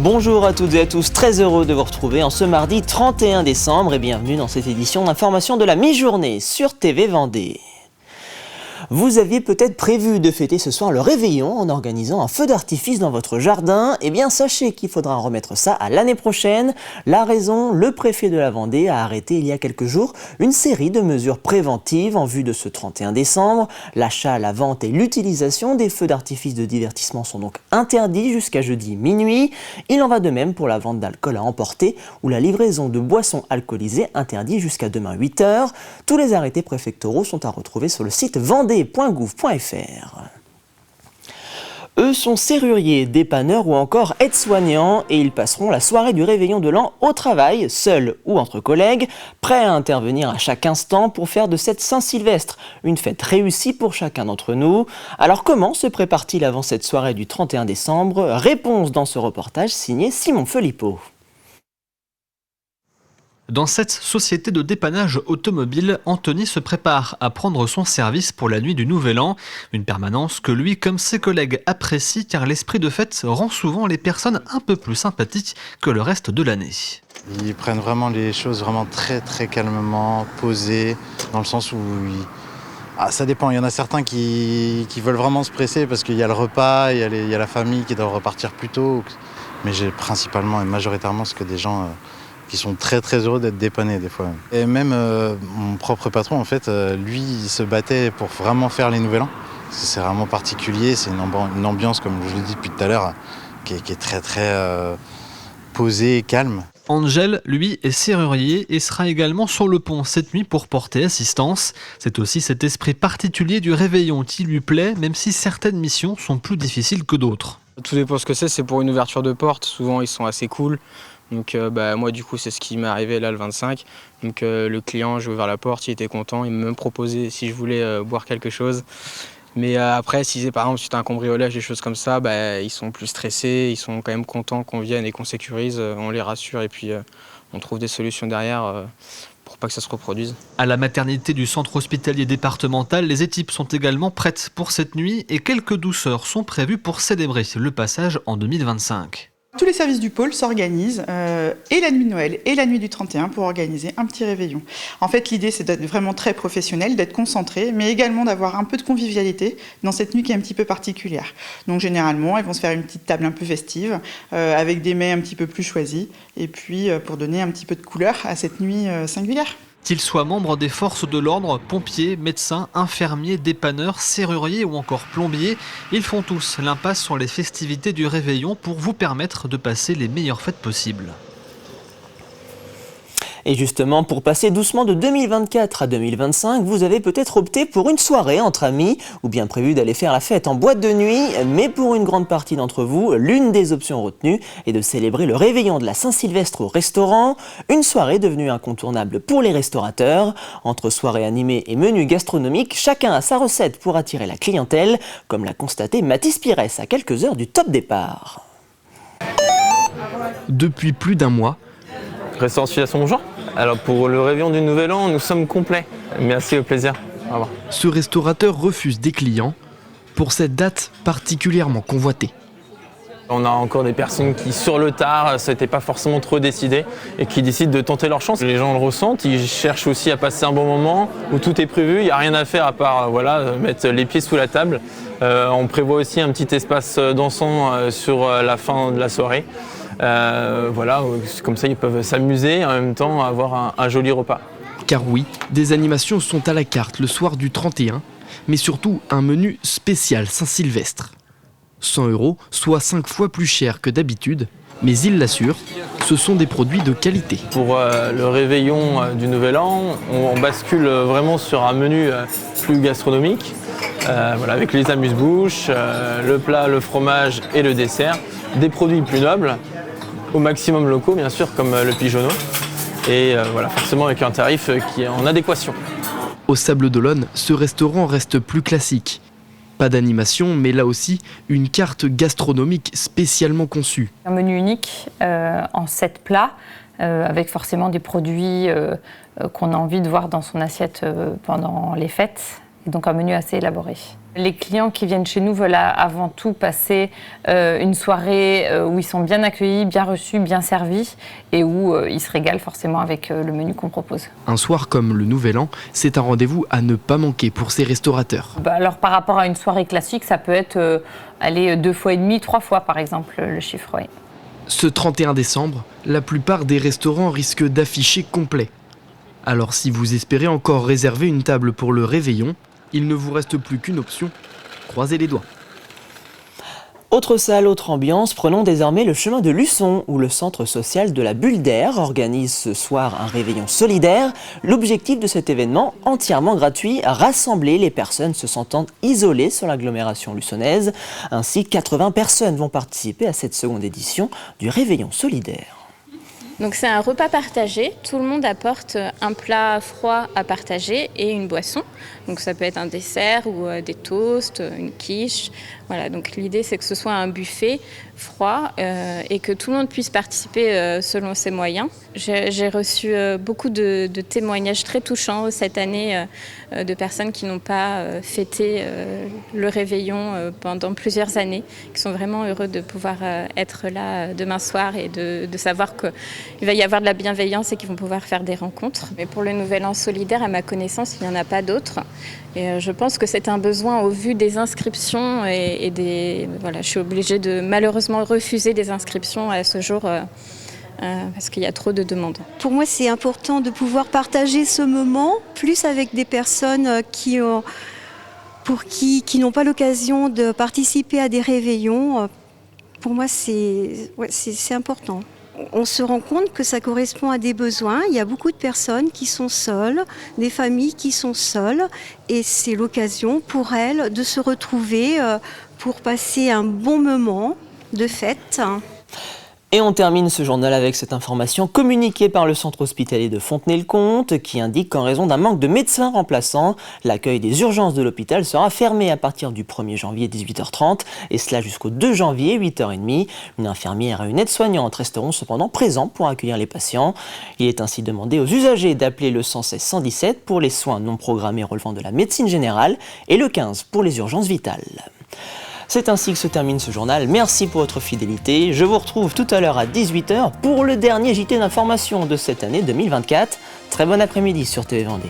Bonjour à toutes et à tous, très heureux de vous retrouver en ce mardi 31 décembre et bienvenue dans cette édition d'information de la mi-journée sur TV Vendée. Vous aviez peut-être prévu de fêter ce soir le réveillon en organisant un feu d'artifice dans votre jardin. Eh bien, sachez qu'il faudra remettre ça à l'année prochaine. La raison, le préfet de la Vendée a arrêté il y a quelques jours une série de mesures préventives en vue de ce 31 décembre. L'achat, la vente et l'utilisation des feux d'artifice de divertissement sont donc interdits jusqu'à jeudi minuit. Il en va de même pour la vente d'alcool à emporter ou la livraison de boissons alcoolisées interdits jusqu'à demain 8 h. Tous les arrêtés préfectoraux sont à retrouver sur le site vendée.gouv.fr. Eux sont serruriers, dépanneurs ou encore aides-soignants et ils passeront la soirée du réveillon de l'an au travail, seuls ou entre collègues, prêts à intervenir à chaque instant pour faire de cette Saint-Sylvestre une fête réussie pour chacun d'entre nous. Alors comment se prépare-t-il avant cette soirée du 31 décembre? Réponse dans ce reportage signé Simon Philippot. Dans cette société de dépannage automobile, Anthony se prépare à prendre son service pour la nuit du Nouvel An. Une permanence que lui, comme ses collègues, apprécient car l'esprit de fête rend souvent les personnes un peu plus sympathiques que le reste de l'année. Ils prennent vraiment les choses vraiment très très calmement, posées, dans le sens où ça dépend. Il y en a certains qui veulent vraiment se presser parce qu'il y a le repas, il y a la famille qui doit repartir plus tôt. Mais j'ai principalement et majoritairement ce que des gens qui sont très très heureux d'être dépannés des fois. Et même mon propre patron, en fait, lui, il se battait pour vraiment faire les Nouvel An. Parce que c'est vraiment particulier, c'est une ambiance, comme je l'ai dit depuis tout à l'heure, qui est très très posée et calme. Angel, lui, est serrurier et sera également sur le pont cette nuit pour porter assistance. C'est aussi cet esprit particulier du réveillon qui lui plaît, même si certaines missions sont plus difficiles que d'autres. Tout dépend ce que c'est pour une ouverture de porte, souvent ils sont assez cool. Donc moi du coup c'est ce qui m'est arrivé là le 25. Donc le client, j'ai ouvert la porte, il était content, il m'a même proposé si je voulais boire quelque chose. Mais après, si c'est par exemple suite à un cambriolage, des choses comme ça, ils sont plus stressés, ils sont quand même contents qu'on vienne et qu'on sécurise, on les rassure et puis on trouve des solutions derrière pour pas que ça se reproduise. À la maternité du centre hospitalier départemental, les équipes sont également prêtes pour cette nuit et quelques douceurs sont prévues pour célébrer le passage en 2025. Tous les services du pôle s'organisent et la nuit de Noël et la nuit du 31 pour organiser un petit réveillon. En fait, l'idée, c'est d'être vraiment très professionnel, d'être concentré, mais également d'avoir un peu de convivialité dans cette nuit qui est un petit peu particulière. Donc généralement, ils vont se faire une petite table un peu festive avec des mets un petit peu plus choisis et puis pour donner un petit peu de couleur à cette nuit singulière. Qu'ils soient membres des forces de l'ordre, pompiers, médecins, infirmiers, dépanneurs, serruriers ou encore plombiers, ils font tous l'impasse sur les festivités du réveillon pour vous permettre de passer les meilleures fêtes possibles. Et justement, pour passer doucement de 2024 à 2025, vous avez peut-être opté pour une soirée entre amis ou bien prévu d'aller faire la fête en boîte de nuit. Mais pour une grande partie d'entre vous, l'une des options retenues est de célébrer le réveillon de la Saint-Sylvestre au restaurant. Une soirée devenue incontournable pour les restaurateurs. Entre soirée animée et menu gastronomique, chacun a sa recette pour attirer la clientèle, comme l'a constaté Mathis Pires à quelques heures du top départ. Depuis plus d'un mois, Restaurant Civilisation, bonjour. Alors pour le réveillon du Nouvel An, nous sommes complets. Merci, au plaisir. Au revoir. ce restaurateur refuse des clients pour cette date particulièrement convoitée. On a encore des personnes qui, sur le tard, ça n'était pas forcément trop décidé et qui décident de tenter leur chance. Les gens le ressentent, ils cherchent aussi à passer un bon moment où tout est prévu, il n'y a rien à faire à part mettre les pieds sous la table. On prévoit aussi un petit espace dansant sur la fin de la soirée. Comme ça ils peuvent s'amuser et en même temps avoir un joli repas. Car oui, des animations sont à la carte le soir du 31, mais surtout un menu spécial Saint-Sylvestre. 100 €, soit 5 fois plus cher que d'habitude, mais il l'assure, ce sont des produits de qualité. Pour le réveillon du Nouvel An, on bascule vraiment sur un menu plus gastronomique, avec les amuse-bouches, le plat, le fromage et le dessert, des produits plus nobles, au maximum locaux bien sûr, comme le pigeonneau, et forcément avec un tarif qui est en adéquation. Au Sables d'Olonne, ce restaurant reste plus classique. Pas d'animation, mais là aussi, une carte gastronomique spécialement conçue. Un menu unique en 7 plats, avec forcément des produits qu'on a envie de voir dans son assiette pendant les fêtes. Et donc un menu assez élaboré. Les clients qui viennent chez nous veulent avant tout passer une soirée où ils sont bien accueillis, bien reçus, bien servis et où ils se régalent forcément avec le menu qu'on propose. Un soir comme le Nouvel An, c'est un rendez-vous à ne pas manquer pour ces restaurateurs. Alors par rapport à une soirée classique, ça peut être 2 fois et demi, 3 fois par exemple le chiffre. Oui. Ce 31 décembre, la plupart des restaurants risquent d'afficher complet. Alors si vous espérez encore réserver une table pour le réveillon, il ne vous reste plus qu'une option, croisez les doigts. Autre salle, autre ambiance, prenons désormais le chemin de Luçon, où le centre social de la Bulle d'Air organise ce soir un réveillon solidaire. L'objectif de cet événement, entièrement gratuit, rassembler les personnes se sentant isolées sur l'agglomération luçonnaise. Ainsi, 80 personnes vont participer à cette seconde édition du réveillon solidaire. Donc c'est un repas partagé, tout le monde apporte un plat froid à partager et une boisson. Donc ça peut être un dessert ou des toasts, une quiche. Voilà, donc l'idée c'est que ce soit un buffet froid et que tout le monde puisse participer selon ses moyens. J'ai reçu beaucoup de témoignages très touchants cette année de personnes qui n'ont pas fêté le réveillon pendant plusieurs années, qui sont vraiment heureux de pouvoir être là demain soir et de savoir qu'il va y avoir de la bienveillance et qu'ils vont pouvoir faire des rencontres. Mais pour le Nouvel An solidaire, à ma connaissance, il n'y en a pas d'autres. Et je pense que c'est un besoin au vu des inscriptions et des... Voilà, je suis obligée de malheureusement refuser des inscriptions à ce jour parce qu'il y a trop de demandes. Pour moi, c'est important de pouvoir partager ce moment, plus avec des personnes qui n'ont pas l'occasion de participer à des réveillons. Pour moi, c'est important. On se rend compte que ça correspond à des besoins. Il y a beaucoup de personnes qui sont seules, des familles qui sont seules, et c'est l'occasion pour elles de se retrouver pour passer un bon moment de fête. Et on termine ce journal avec cette information communiquée par le centre hospitalier de Fontenay-le-Comte qui indique qu'en raison d'un manque de médecins remplaçants, l'accueil des urgences de l'hôpital sera fermé à partir du 1er janvier 18h30 et cela jusqu'au 2 janvier 8h30. Une infirmière et une aide-soignante resteront cependant présents pour accueillir les patients. Il est ainsi demandé aux usagers d'appeler le 116 117 pour les soins non programmés relevant de la médecine générale et le 15 pour les urgences vitales. C'est ainsi que se termine ce journal. Merci pour votre fidélité. Je vous retrouve tout à l'heure à 18h pour le dernier JT d'information de cette année 2024. Très bon après-midi sur TV Vendée.